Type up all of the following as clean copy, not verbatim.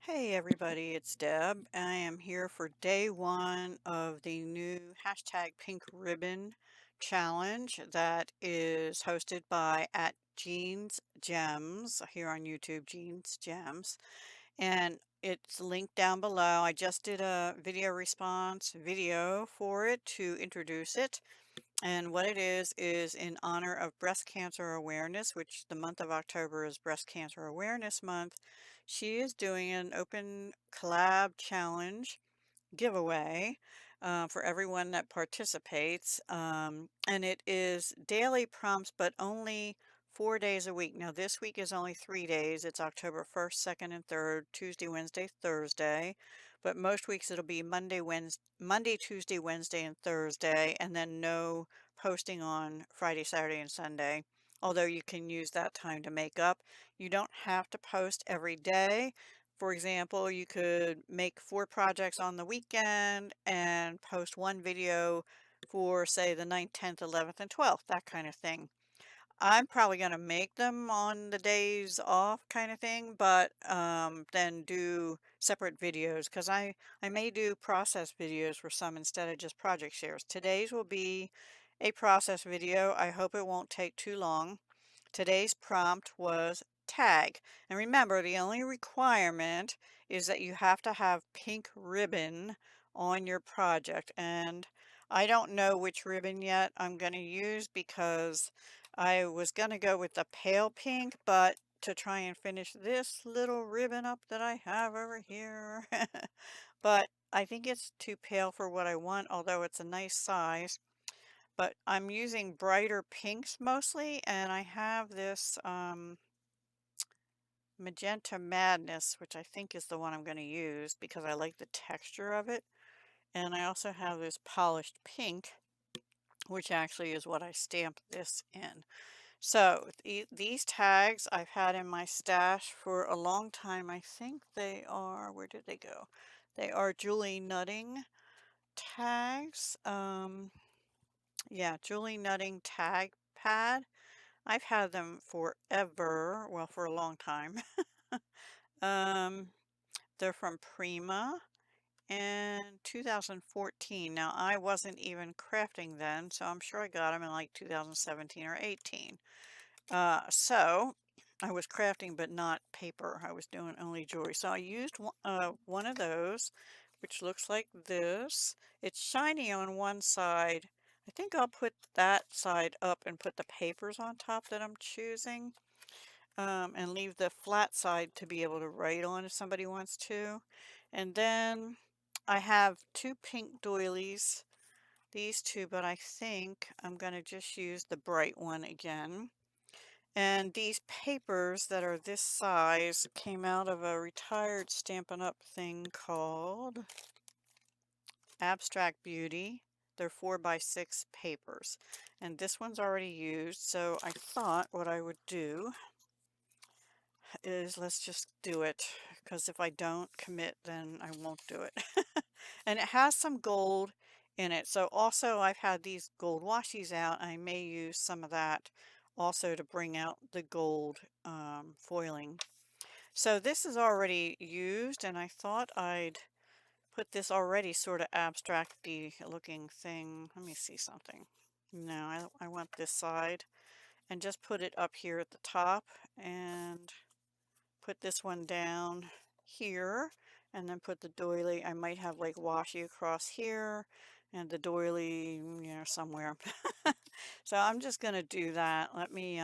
Hey everybody, it's Deb. I am here for day one of the new hashtag Pink Ribbon challenge that is hosted by at Jeans Gems here on YouTube, Jeans Gems. And it's linked down below. I just did a video response video for it to introduce it. And what it is in honor of breast cancer awareness, which the month of October is Breast Cancer Awareness Month. She is doing an open collab challenge giveaway for everyone that participates. And it is daily prompts, but only 4 days a week. Now, this week is only 3 days. It's October 1st, 2nd, and 3rd, Tuesday, Wednesday, Thursday. But most weeks it'll be Monday, Tuesday, Wednesday, and Thursday, and then no posting on Friday, Saturday, and Sunday. Although you can use that time to make up. You don't have to post every day. For example, you could make 4 projects on the weekend and post one video for, say, the 9th, 10th, 11th, and 12th, that kind of thing. I'm probably going to make them on the days off kind of thing, but then do separate videos because I may do process videos for some instead of just project shares. Today's will be a process video. I hope it won't take too long. Today's prompt was tag. And remember, the only requirement is that you have to have pink ribbon on your project. And I don't know which ribbon yet I'm going to use because I was going to go with the pale pink, but to try and finish this little ribbon up that I have over here. But I think it's too pale for what I want, although it's a nice size. But I'm using brighter pinks mostly, and I have this Magenta Madness, which I think is the one I'm going to use because I like the texture of it. And I also have this polished pink, which actually is what I stamped this in. So these tags I've had in my stash for a long time. I think they are, where did they go? They are Julie Nutting tags. Yeah, Julie Nutting tag pad. I've had them forever, well, for a long time. Um, they're from Prima in 2014. Now, I wasn't even crafting then, so I'm sure I got them in like 2017 or 18. So I was crafting, but not paper. I was doing only jewelry. So I used one of those, which looks like this. It's shiny on one side. I think I'll put that side up and put the papers on top that I'm choosing, and leave the flat side to be able to write on if somebody wants to. And then I have 2 pink doilies, these two, but I think I'm going to just use the bright one again. And these papers that are this size came out of a retired Stampin' Up! Thing called Abstract Beauty. They're 4x6 papers. And this one's already used, so I thought what I would do is let's just do it, because if I don't commit, then I won't do it. And it has some gold in it. So also I've had these gold washies out. I may use some of that also to bring out the gold foiling. So this is already used, and I thought I'd put this already sort of abstract-y looking thing. Let me see something. No, I want this side, and just put it up here at the top, and put this one down here, and then put the doily. I might have like washi across here and the doily, somewhere. So I'm just going to do that. Let me,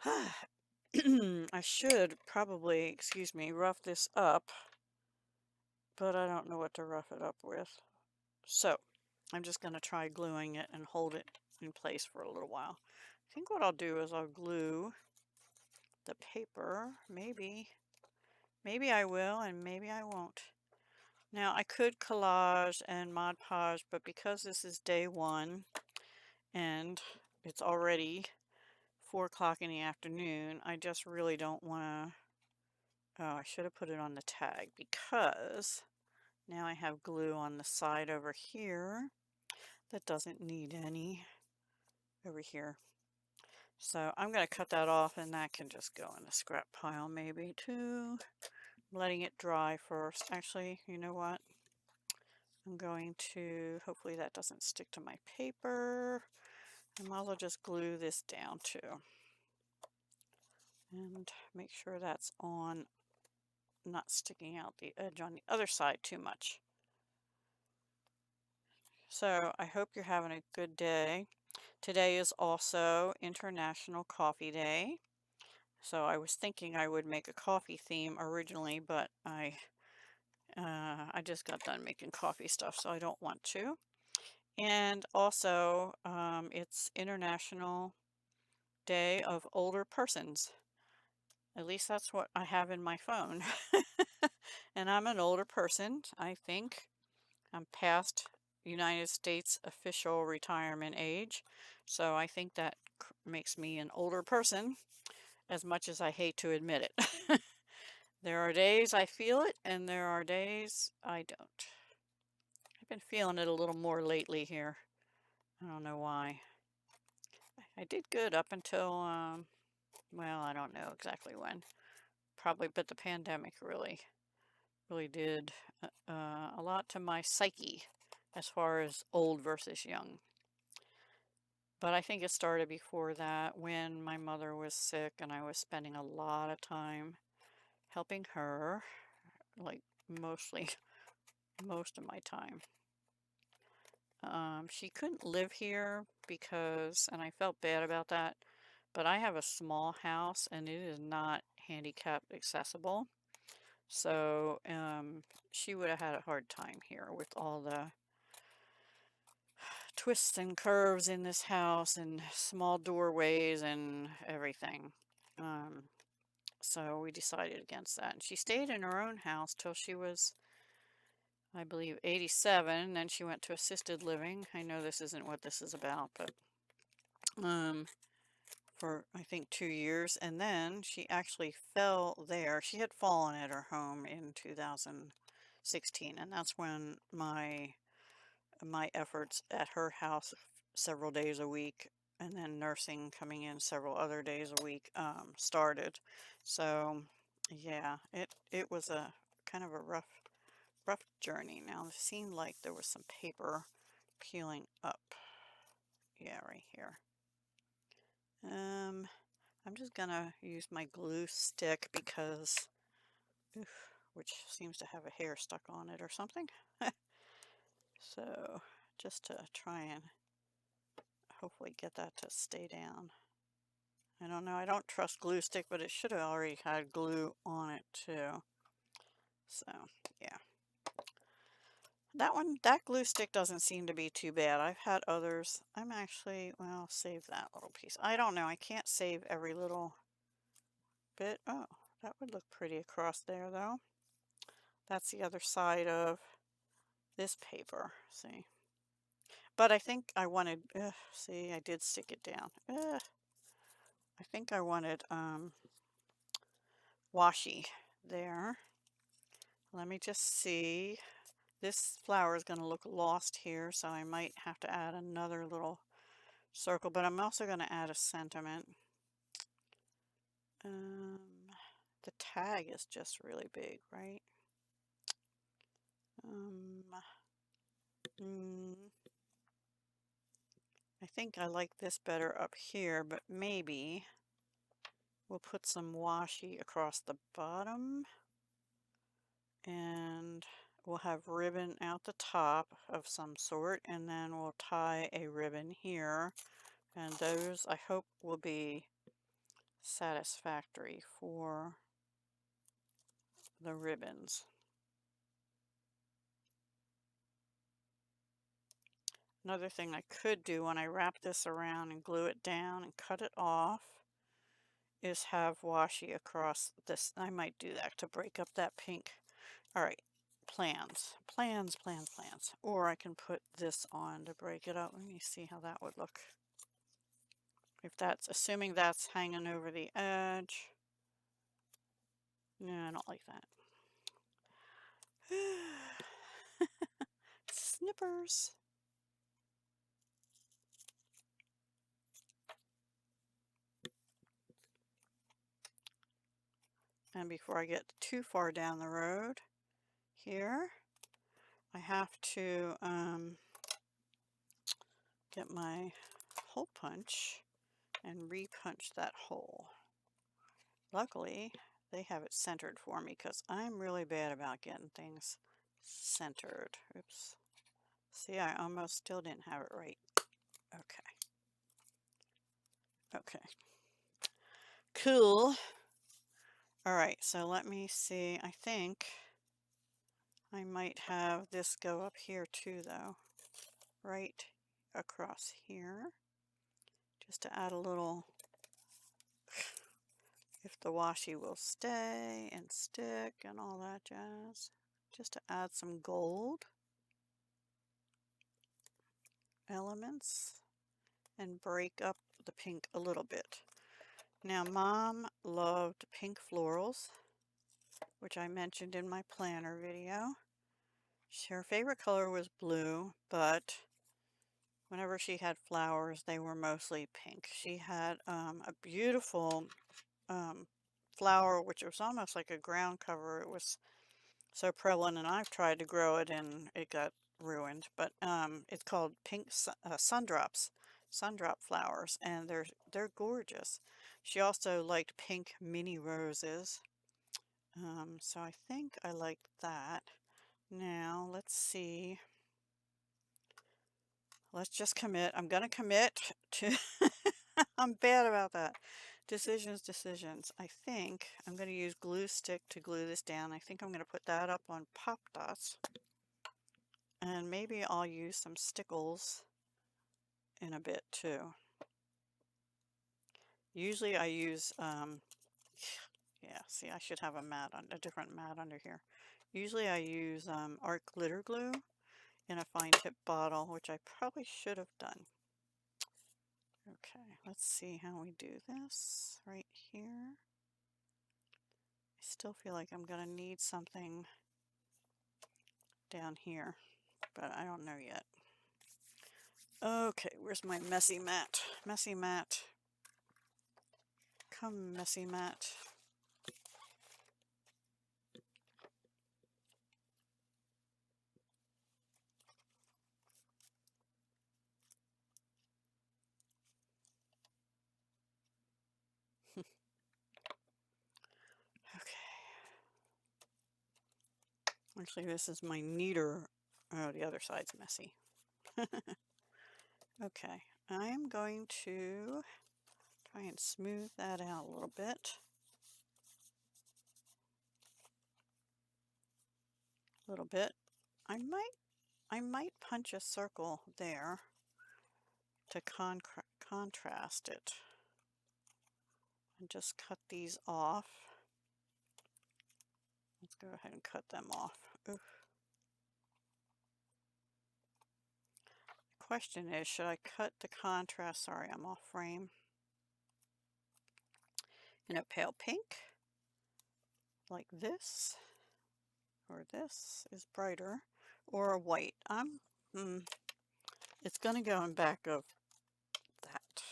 I should probably, excuse me, rough this up, but I don't know what to rough it up with. So I'm just going to try gluing it and hold it in place for a little while. I think what I'll do is I'll glue the paper, maybe. Maybe I will, and maybe I won't. Now, I could collage and Mod Podge, but because this is day one, and it's already 4 o'clock in the afternoon, I just really don't want to... Oh, I should have put it on the tag, because now I have glue on the side over here that doesn't need any over here. So I'm going to cut that off, and that can just go in the scrap pile maybe too. letting it dry first. Actually, you know what? I'm going to, hopefully that doesn't stick to my paper. I might as well just glue this down too. And make sure that's on, not sticking out the edge on the other side too much. So I hope you're having a good day. Today is also International Coffee Day. So I was thinking I would make a coffee theme originally, but I just got done making coffee stuff, so I don't want to. And also, it's International Day of Older Persons. At least that's what I have in my phone. And I'm an older person, I think. I'm past United States official retirement age, so I think that makes me an older person, as much as I hate to admit it. There are days I feel it, and there are days I don't. I've been feeling it a little more lately here. I don't know why. I did good up until, well, I don't know exactly when. Probably, but the pandemic really did a lot to my psyche as far as old versus young. But I think it started before that when my mother was sick and I was spending a lot of time helping her, like mostly most of my time. She couldn't live here because, and I felt bad about that, but I have a small house and it is not handicap accessible. So she would have had a hard time here with all the twists and curves in this house and small doorways and everything. Um, so we decided against that. And she stayed in her own house till she was, I believe, 87. And then she went to assisted living. I know this isn't what this is about, but for I think 2 years. And then she actually fell there. She had fallen at her home in 2016. And that's when my efforts at her house several days a week and then nursing coming in several other days a week started. So yeah, it was a kind of a rough journey. Now it seemed like there was some paper peeling up. Yeah, right here. I'm just gonna use my glue stick because oof, which seems to have a hair stuck on it or something. So just to try and hopefully get that to stay down. I don't know, I don't trust glue stick, but it should have already had glue on it too. So, yeah. That glue stick doesn't seem to be too bad. I've had others. I'm actually, well, I'll save that little piece. I don't know, I can't save every little bit. Oh, that would look pretty across there though. That's the other side of this paper, see. But I think I wanted, see, I did stick it down. I think I wanted washi there. Let me just see. This flower is going to look lost here, so I might have to add another little circle, but I'm also going to add a sentiment. The tag is just really big, right? I think I like this better up here, but maybe we'll put some washi across the bottom and we'll have ribbon out the top of some sort, and then we'll tie a ribbon here, and those I hope will be satisfactory for the ribbons. Another thing I could do when I wrap this around and glue it down and cut it off is have washi across this. I might do that to break up that pink. All right, plans. Or I can put this on to break it up. Let me see how that would look. If that's, assuming that's hanging over the edge. No, I don't like that. Snippers. And before I get too far down the road here, I have to get my hole punch and re-punch that hole. Luckily, they have it centered for me because I'm really bad about getting things centered. Oops. See, I almost still didn't have it right. Okay. Okay. Cool. All right, so let me see. I think I might have this go up here too, though. Right across here. Just to add a little, if the washi will stay and stick and all that jazz. Just to add some gold elements and break up the pink a little bit. Now, Mom loved pink florals, which I mentioned in my planner video. Her favorite color was blue, but whenever she had flowers, they were mostly pink. She had a beautiful flower, which was almost like a ground cover. It was so prevalent, and I've tried to grow it, and it got ruined. But it's called pink sundrops, sundrop flowers, and they're gorgeous. She also liked pink mini roses, so I think I liked that. Now let's see. Let's just commit. I'm gonna commit to. I'm bad about that. Decisions. I think I'm going to use glue stick to glue this down. I think I'm going to put that up on pop dots. And maybe I'll use some stickles in a bit too. Usually I use, yeah, see, I should have a different mat under here. Usually I use art glitter glue in a fine tip bottle, which I probably should have done. Okay, let's see how we do this right here. I still feel like I'm going to need something down here, but I don't know yet. Okay, where's my messy mat? Messy mat. Come, messy mat. Okay. Actually, this is my neater. Oh, the other side's messy. Okay, I am going to try and smooth that out a little bit. A little bit. I might punch a circle there to contrast it. And just cut these off. Let's go ahead and cut them off. Oof. Question is, should I cut the contrast? Sorry, I'm off frame. In a pale pink, like this, or this is brighter, or a white. It's going to go in back of that.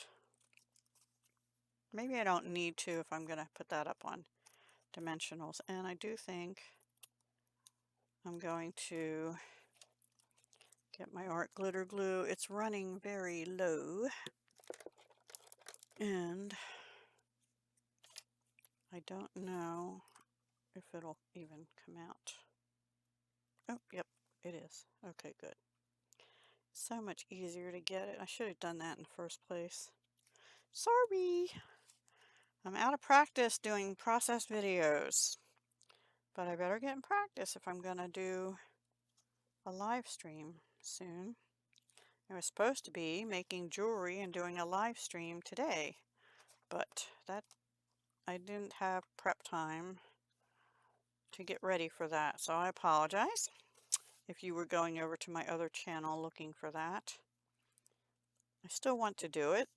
Maybe I don't need to if I'm going to put that up on dimensionals. And I do think I'm going to get my art glitter glue. It's running very low. And I don't know if it'll even come out. Oh, yep, it is. Okay, good. So much easier to get it. I should have done that in the first place. Sorry. I'm out of practice doing process videos. But I better get in practice if I'm going to do a live stream soon. I was supposed to be making jewelry and doing a live stream today. But I didn't have prep time to get ready for that. So I apologize if you were going over to my other channel looking for that. I still want to do it,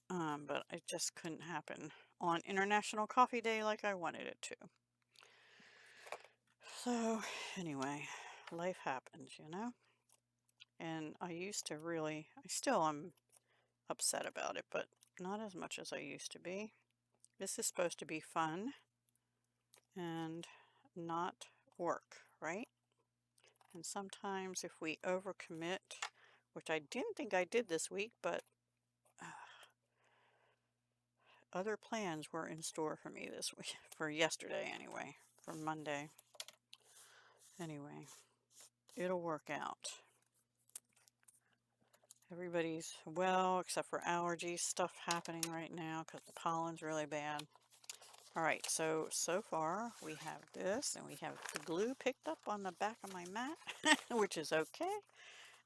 but it just couldn't happen on International Coffee Day like I wanted it to. So anyway, life happens, you know? And I still am upset about it, but not as much as I used to be. This is supposed to be fun. and not work, right? And sometimes if we overcommit, which I didn't think I did this week, but other plans were in store for me this week, for yesterday anyway, for Monday. Anyway, it'll work out. Everybody's well, except for allergy stuff happening right now because the pollen's really bad. All right, so far we have this, and we have the glue picked up on the back of my mat, which is okay.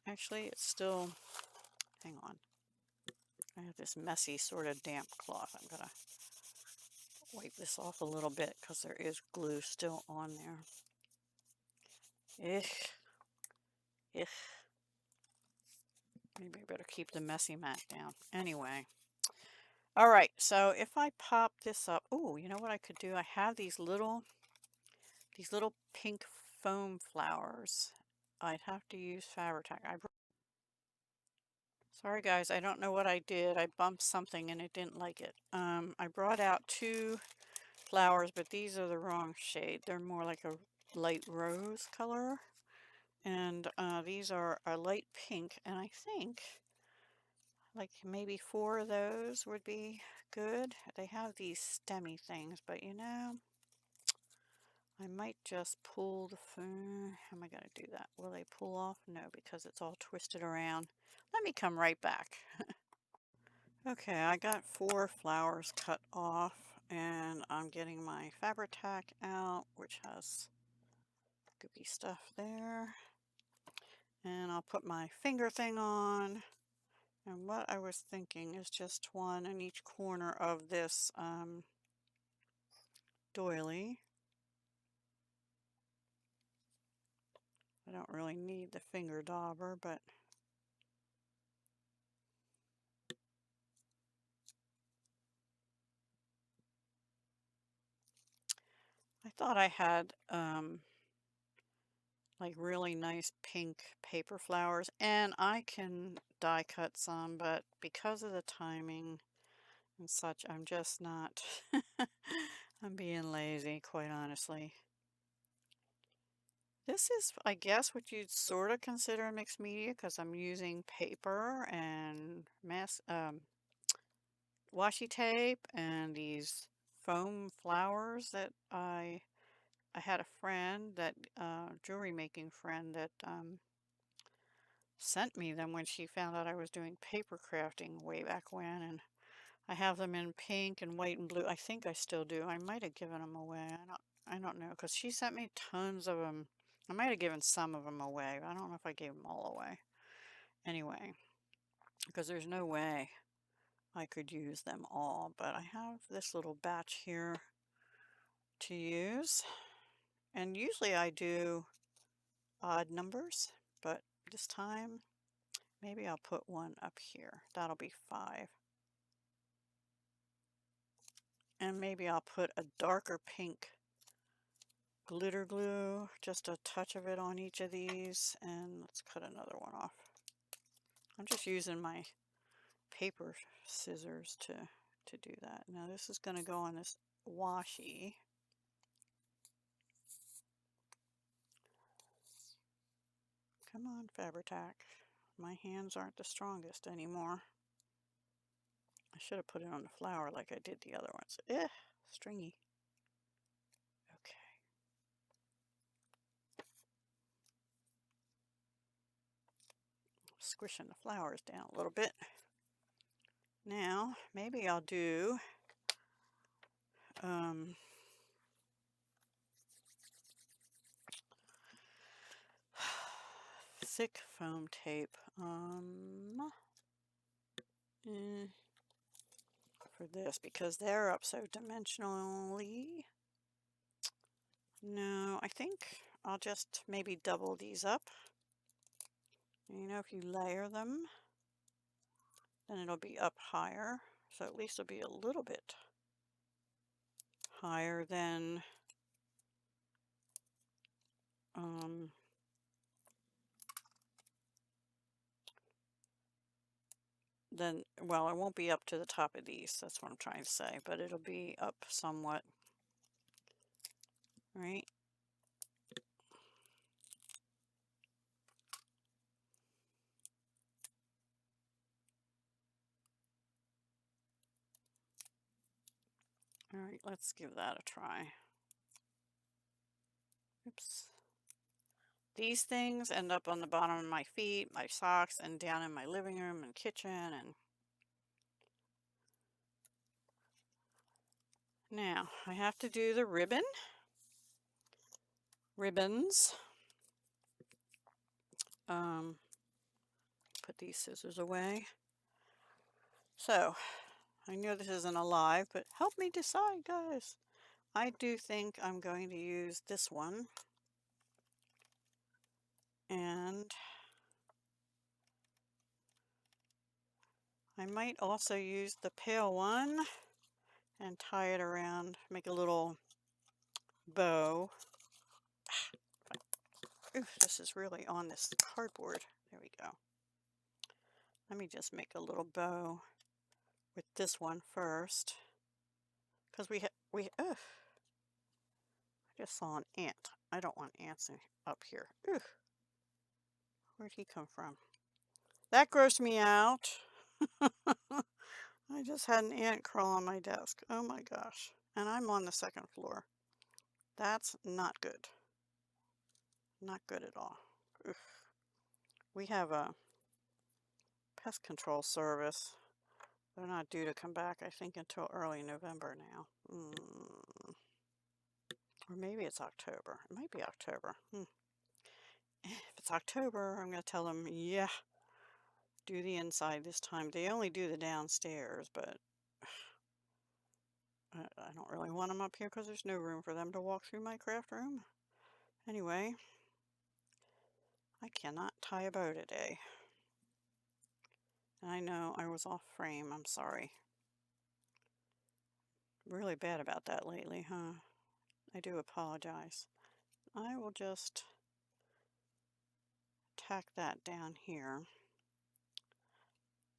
Actually, it's still, hang on. I have this messy sort of damp cloth. I'm gonna wipe this off a little bit because there is glue still on there. Ugh. Ugh. Maybe I better keep the messy mat down. Anyway. All right, so if I pop this up, oh, you know what I could do? I have these little pink foam flowers. I'd have to use Fabri-Tac. Sorry guys, I don't know what I did. I bumped something and it didn't like it. I brought out 2 flowers, but these are the wrong shade. They're more like a light rose color. And these are a light pink, and I think like maybe 4 of those would be good. They have these stemmy things, but you know, I might just pull the phone. How am I going to do that? Will they pull off? No, because it's all twisted around. Let me come right back. Okay, I got 4 flowers cut off, and I'm getting my Fabri-Tac out, which has goopy stuff there. And I'll put my finger thing on. And what I was thinking is just one in each corner of this doily. I don't really need the finger dauber, but I thought I had like really nice pink paper flowers, and I can die cut some, but because of the timing and such, I'm just not. I'm being lazy, quite honestly. This is, I guess, what you'd sort of consider mixed media because I'm using paper and washi tape and these foam flowers that I had a friend that jewelry making friend that sent me them when she found out I was doing paper crafting way back when, and I have them in pink and white and blue. I think I still do. I might have given them away. I don't know, because she sent me tons of them. I might have given some of them away. I don't know if I gave them all away. Anyway, because there's no way I could use them all, but I have this little batch here to use. And usually I do odd numbers, but this time maybe I'll put one up here. That'll be 5. And maybe I'll put a darker pink glitter glue, just a touch of it on each of these, and let's cut another one off. I'm just using my paper scissors to do that. Now this is going to go on this washi. Come on, Fabri-Tac. My hands aren't the strongest anymore. I should have put it on the flower like I did the other ones. Stringy. Okay. Squishing the flowers down a little bit. Now, maybe I'll do thick foam tape for this because they're up so dimensionally. No, I think I'll just maybe double these up. You know, if you layer them, then it'll be up higher. So at least it'll be a little bit higher than well, it won't be up to the top of these. That's what I'm trying to say, but it'll be up somewhat. right? All right, let's give that a try. Oops. These things end up on the bottom of my feet, my socks, and down in my living room and kitchen. And now I have to do the ribbons. Put these scissors away. So I know this isn't alive, but help me decide, guys. I do think I'm going to use this one, and I might also use the pale one and tie it around, make a little bow. Ooh, this is really on this cardboard. There we go. Let me just make a little bow with this one first, because I just saw an ant. I don't want ants up here. Ooh, where'd he come from? That grossed me out. I just had an ant crawl on my desk. Oh my gosh. And I'm on the second floor. That's not good. Not good at all. Oof. We have a pest control service. They're not due to come back, I think, until early November now. Or maybe it's October. It might be October. If it's October, I'm going to tell them, yeah, do the inside this time. They only do the downstairs, but I don't really want them up here because there's no room for them to walk through my craft room. Anyway, I cannot tie a bow today. I know I was off frame. I'm sorry. Really bad about that lately, huh? I do apologize. I will just tack that down here.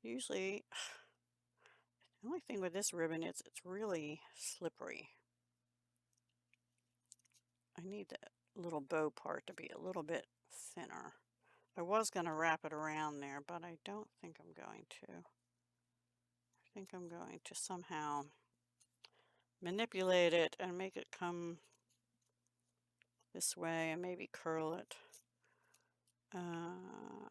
Usually, the only thing with this ribbon is it's really slippery. I need that little bow part to be a little bit thinner. I was going to wrap it around there, but I don't think I'm going to. I think I'm going to somehow manipulate it and make it come this way and maybe curl it and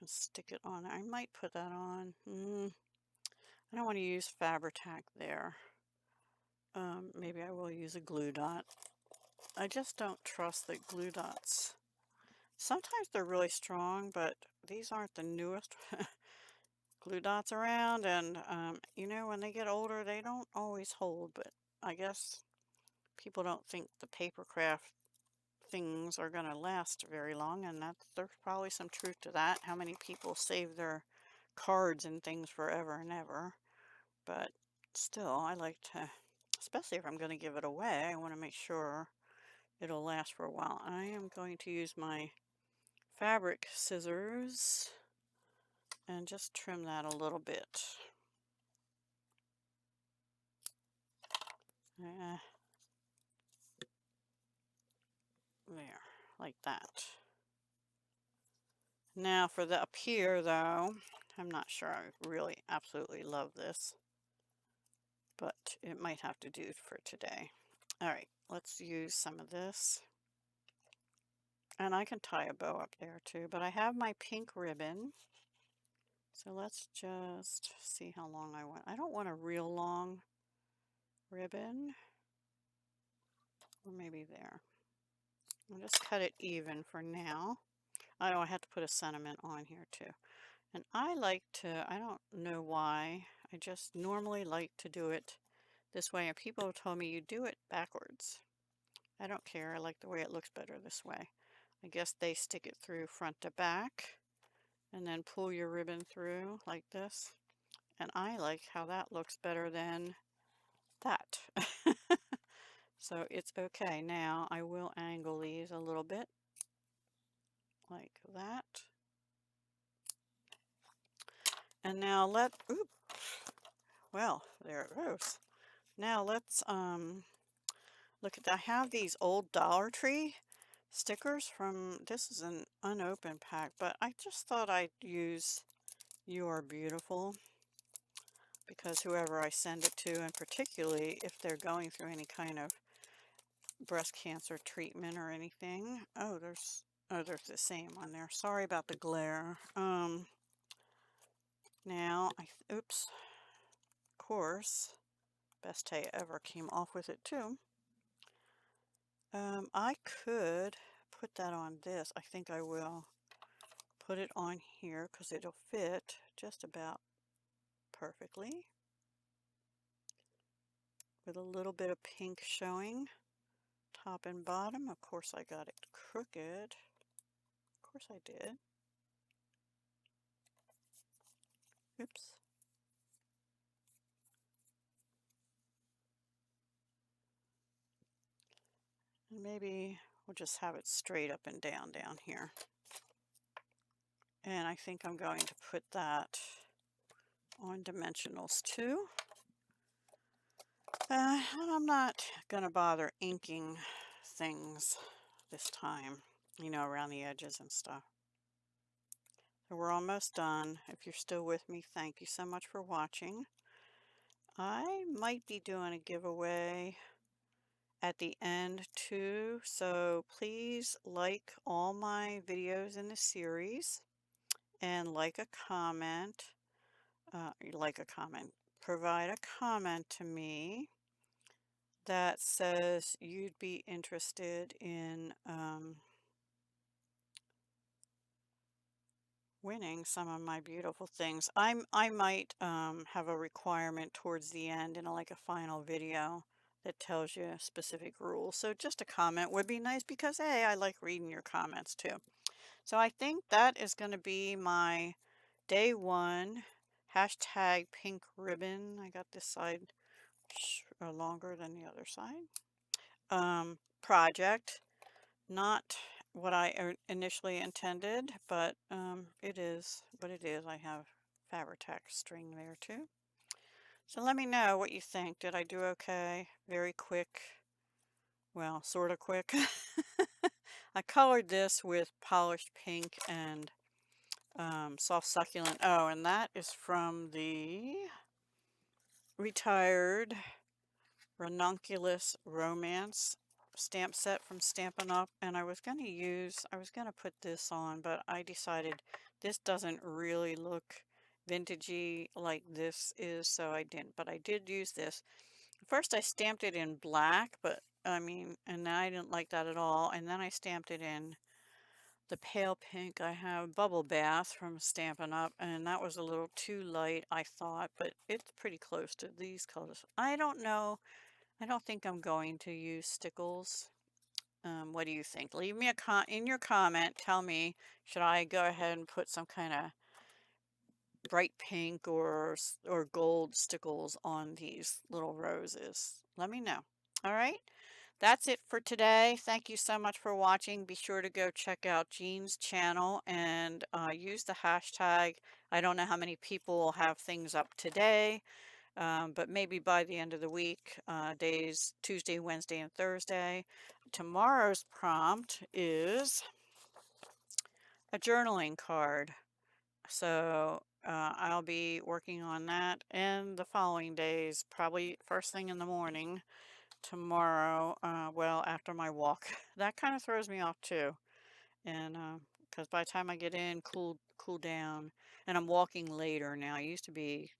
stick it on. I might put that on. I don't want to use Fabri-Tac there. Maybe I will use a glue dot. I just don't trust the glue dots. Sometimes they're really strong, but these aren't the newest glue dots around, and you know, when they get older, they don't always hold, but I guess people don't think the paper craft things are going to last very long, and there's probably some truth to that. How many people save their cards and things forever and ever? But still, I like to, especially if I'm going to give it away, I want to make sure it'll last for a while. I am going to use my fabric scissors and just trim that a little bit. There, like that. Now for the up here though, I'm not sure I really absolutely love this, but it might have to do for today. All right, let's use some of this. And I can tie a bow up there too, but I have my pink ribbon. So let's just see how long I want. I don't want a real long ribbon, or maybe there. I'll just cut it even for now. Oh, I have to put a sentiment on here too. And I like to, I don't know why, I just normally like to do it this way. And people have told me you do it backwards. I don't care. I like the way it looks better this way. I guess they stick it through front to back and then pull your ribbon through like this. And I like how that looks better than that. So it's okay. Now I will angle these a little bit like that. And now well, there it goes. Now let's Look at, I have these old Dollar Tree stickers from, this is an unopened pack, but I just thought I'd use You Are Beautiful because whoever I send it to, and particularly if they're going through any kind of breast cancer treatment or anything. There's the same one there. Sorry about the glare. Now, oops, of course, Best Day Ever came off with it too. I could put that on this. I think I will put it on here because it'll fit just about perfectly with a little bit of pink showing top and bottom. Of course I got it crooked. Of course I did. Oops. And maybe we'll just have it straight up and down here. And I think I'm going to put that on dimensionals too. And I'm not going to bother inking things this time, you know, around the edges and stuff. So we're almost done. If you're still with me, thank you so much for watching. I might be doing a giveaway at the end too, so please like all my videos in the series and provide a comment to me that says you'd be interested in winning some of my beautiful things. I might have a requirement towards the end in like a final video that tells you specific rules. So just a comment would be nice because, hey, I like reading your comments too. So I think that is going to be my day one hashtag pink ribbon. I got this side longer than the other side. Project. Not what I initially intended, but it is what it is. I have Fabri-Tac string there too. So let me know what you think. Did I do okay? Very quick. Well, sort of quick. I colored this with polished pink and soft succulent. Oh, and that is from the retired Ranunculus Romance stamp set from Stampin' Up, and I was going to put this on, but I decided this doesn't really look vintagey like this is, so I didn't, but I did use this. First I stamped it in black, but and I didn't like that at all, and then I stamped it in the pale pink. I have Bubble Bath from Stampin' Up, and that was a little too light, I thought, but it's pretty close to these colors. I don't know. I don't think I'm going to use stickles. What do you think? Leave me in your comment. Tell me, should I go ahead and put some kind of bright pink or gold stickles on these little roses? Let me know. All right. That's it for today. Thank you so much for watching. Be sure to go check out Jean's channel and use the hashtag. I don't know how many people will have things up today. But maybe by the end of the week, days Tuesday, Wednesday, and Thursday. Tomorrow's prompt is a journaling card. So I'll be working on that and the following days, probably first thing in the morning tomorrow, well, after my walk. That kind of throws me off too. And because by the time I get in, cool down, and I'm walking later now. I used to be,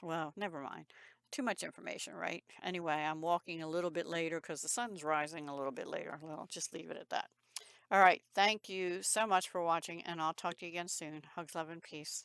well, never mind. Too much information, right? Anyway, I'm walking a little bit later because the sun's rising a little bit later. Well, just leave it at that. All right. Thank you so much for watching, and I'll talk to you again soon. Hugs, love, and peace.